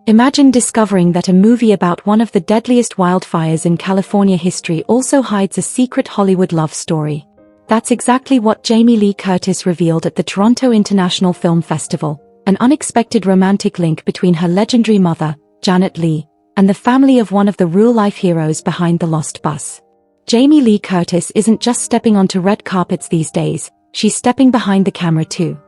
Imagine discovering that a movie about one of the deadliest wildfires in California history also hides a secret Hollywood love story. That's exactly what Jamie Lee Curtis revealed at the Toronto International Film Festival, an unexpected romantic link between her legendary mother, Janet Leigh, and the family of one of the real-life heroes behind The Lost Bus. Jamie Lee Curtis isn't just stepping onto red carpets these days, she's stepping behind the camera too.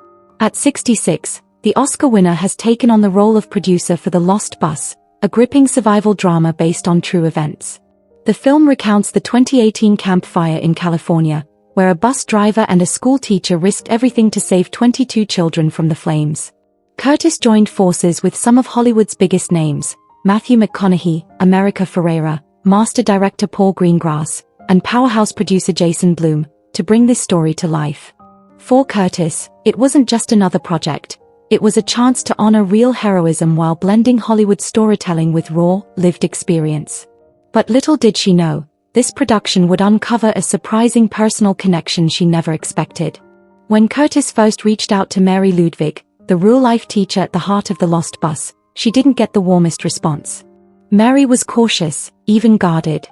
At 66, the Oscar winner has taken on the role of producer for The Lost Bus, a gripping survival drama based on true events. The film recounts the 2018 Camp Fire in California, where a bus driver and a school teacher risked everything to save 22 children from the flames. Curtis joined forces with some of Hollywood's biggest names, Matthew McConaughey, America Ferrera, master director Paul Greengrass, and powerhouse producer Jason Blum, to bring this story to life. For Curtis, it wasn't just another project. It was a chance to honor real heroism while blending Hollywood storytelling with raw, lived experience. But little did she know, this production would uncover a surprising personal connection she never expected. When Curtis first reached out to Mary Ludwig, the real-life teacher at the heart of The Lost Bus, she didn't get the warmest response. Mary was cautious, even guarded.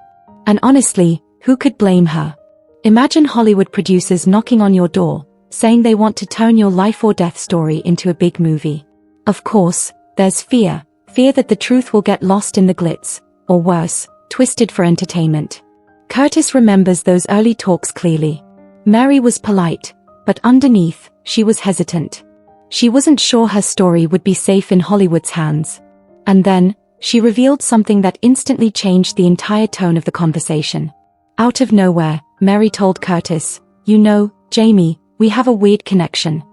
And honestly, who could blame her? Imagine Hollywood producers knocking on your door, saying they want to turn your life or death story into a big movie. Of course, there's fear that the truth will get lost in the glitz, or worse, twisted for entertainment. Curtis remembers those early talks clearly. Mary was polite, but underneath, she was hesitant. She wasn't sure her story would be safe in Hollywood's hands. And then, she revealed something that instantly changed the entire tone of the conversation. Out of nowhere, Mary told Curtis, "You know, Jamie, we have a weird connection."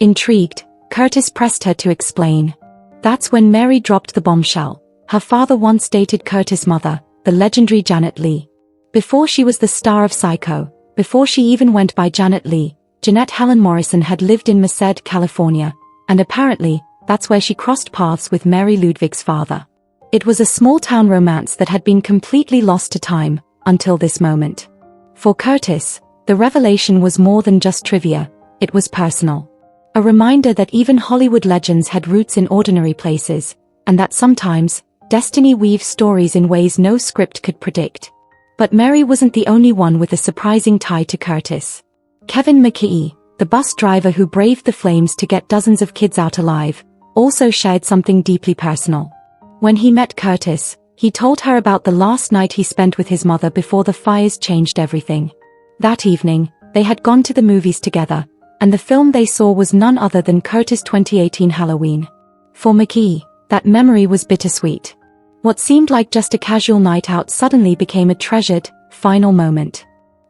Intrigued, Curtis pressed her to explain. That's when Mary dropped the bombshell. Her father once dated Curtis' mother, the legendary Janet Leigh. Before she was the star of Psycho, before she even went by Janet Leigh, Jeanette Helen Morrison had lived in Merced, California, and apparently, that's where she crossed paths with Mary Ludwig's father. It was a small-town romance that had been completely lost to time, until this moment. For Curtis, the revelation was more than just trivia, it was personal. A reminder that even Hollywood legends had roots in ordinary places, and that sometimes, destiny weaves stories in ways no script could predict. But Mary wasn't the only one with a surprising tie to Curtis. Kevin McKee, the bus driver who braved the flames to get dozens of kids out alive, also shared something deeply personal. When he met Curtis, he told her about the last night he spent with his mother before the fires changed everything. That evening, they had gone to the movies together, and the film they saw was none other than Curtis' 2018 Halloween. For McKee, that memory was bittersweet. What seemed like just a casual night out suddenly became a treasured, final moment.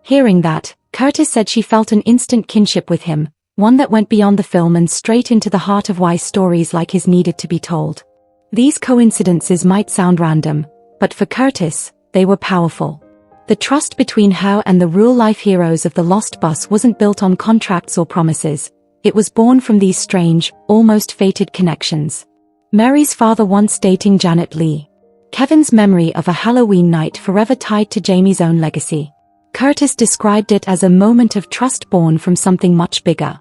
Hearing that, Curtis said she felt an instant kinship with him, one that went beyond the film and straight into the heart of why stories like his needed to be told. These coincidences might sound random, but for Curtis, they were powerful. The trust between her and the real-life heroes of The Lost Bus wasn't built on contracts or promises. It was born from these strange, almost fated connections. Mary's father once dating Janet Leigh. Kevin's memory of a Halloween night forever tied to Jamie's own legacy. Curtis described it as a moment of trust born from something much bigger.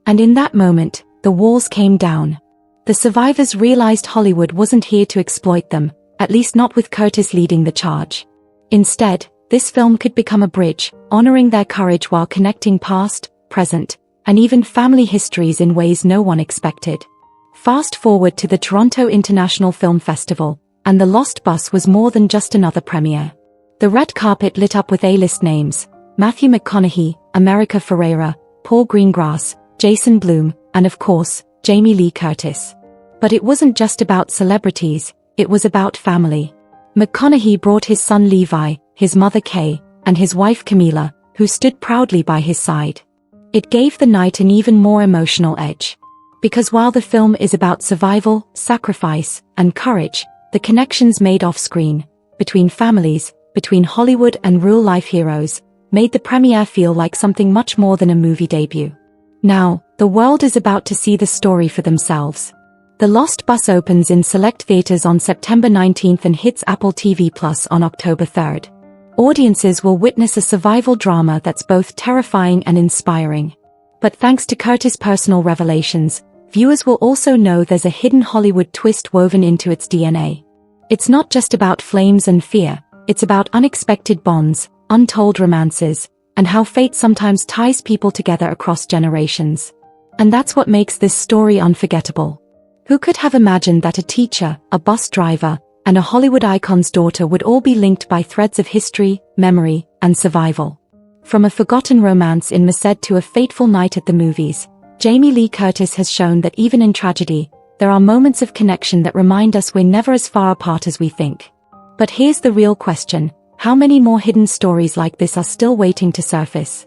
And in that moment, the walls came down. The survivors realized Hollywood wasn't here to exploit them, at least not with Curtis leading the charge. Instead, this film could become a bridge, honoring their courage while connecting past, present, and even family histories in ways no one expected. Fast forward to the Toronto International Film Festival, and The Lost Bus was more than just another premiere. The red carpet lit up with A-list names, Matthew McConaughey, America Ferrera, Paul Greengrass, Jason Blum, and of course, Jamie Lee Curtis. But it wasn't just about celebrities, it was about family. McConaughey brought his son Levi, his mother Kay, and his wife Camila, who stood proudly by his side. It gave the night an even more emotional edge. Because while the film is about survival, sacrifice, and courage, the connections made off-screen, between families, between Hollywood and real-life heroes, made the premiere feel like something much more than a movie debut. Now, the world is about to see the story for themselves. The Lost Bus opens in select theaters on September 19th and hits Apple TV Plus on October 3rd. Audiences will witness a survival drama that's both terrifying and inspiring. But thanks to Curtis' personal revelations, viewers will also know there's a hidden Hollywood twist woven into its DNA. It's not just about flames and fear, it's about unexpected bonds, untold romances, and how fate sometimes ties people together across generations. And that's what makes this story unforgettable. Who could have imagined that a teacher, a bus driver, and a Hollywood icon's daughter would all be linked by threads of history, memory, and survival? From a forgotten romance in Merced to a fateful night at the movies, Jamie Lee Curtis has shown that even in tragedy, there are moments of connection that remind us we're never as far apart as we think. But here's the real question: how many more hidden stories like this are still waiting to surface?